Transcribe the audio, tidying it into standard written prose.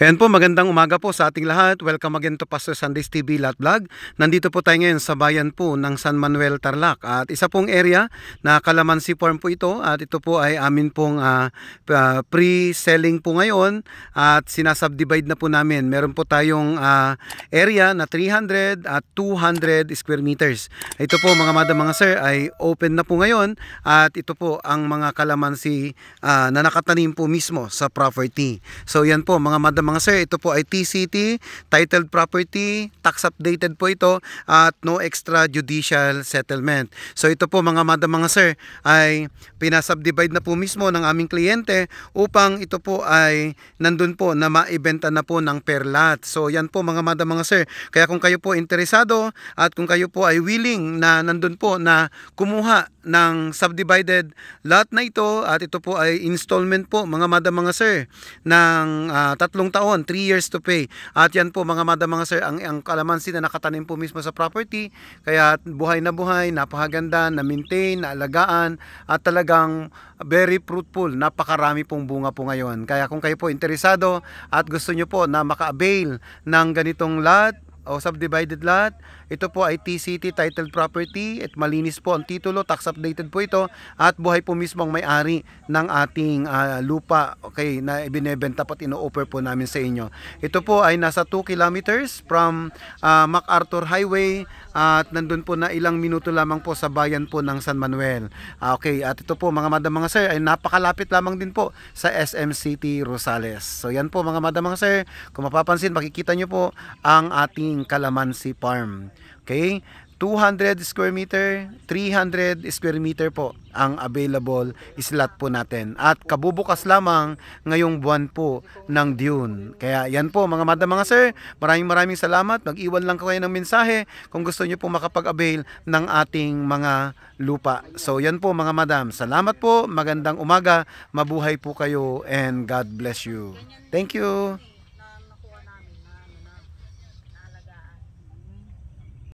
Ayan po, magandang umaga po sa ating lahat. Welcome again to Pastor Sundays TV Lat Vlog. Nandito po tayo ngayon sa bayan po ng San Manuel, Tarlac. At isa pong area na Calamansi Farm po ito. At ito po ay amin pong pre-selling po ngayon. At sinasubdivide na po namin. Meron po tayong area na 300 at 200 square meters. Ito po mga madam mga sir ay open na po ngayon. At ito po ang mga kalamansi na nakatanim po mismo sa property. So yan po mga madam mga sir, ito po ay TCT, titled property, tax updated po ito at no extra judicial settlement. So ito po mga madam mga sir ay pinasubdivide na po mismo ng aming kliyente upang ito po ay nandun po na maibenta na po ng per lot. So yan po mga madam mga sir. Kaya kung kayo po interesado at kung kayo po ay willing na nandun po na kumuha ng subdivided lot na ito at ito po ay installment po mga madam mga sir ng 3 taon, 3 years to pay. At yan po mga madam mga sir ang kalamansi na nakatanim po mismo sa property, kaya buhay, napakaganda, na maintain, na alagaan at talagang very fruitful, napakarami pong bunga po ngayon. Kaya kung kayo po interesado at gusto nyo po na maka-avail ng ganitong lot o subdivided lot, ito po ay TCT titled property at malinis po ang titulo, tax updated po ito at buhay po mismo ang may-ari ng ating lupa, okay, na ibinebenta po at ino-offer po namin sa inyo. Ito po ay nasa 2 kilometers from MacArthur Highway at nandun po na ilang minuto lamang po sa bayan po ng San Manuel. Okay, at ito po mga madam mga sir ay napakalapit lamang din po sa SM City Rosales. So yan po mga madam mga sir, kung mapapansin makikita nyo po ang ating Calamansi Farm. Okay, 200 square meter, 300 square meter po ang available slot po natin. At kabubukas lamang ngayong buwan po ng June. Kaya yan po mga madam mga sir, maraming salamat. Mag-iwan lang kayo ng mensahe kung gusto nyo po makapag-avail ng ating mga lupa. So yan po mga madam, salamat po, magandang umaga, mabuhay po kayo and God bless you. Thank you.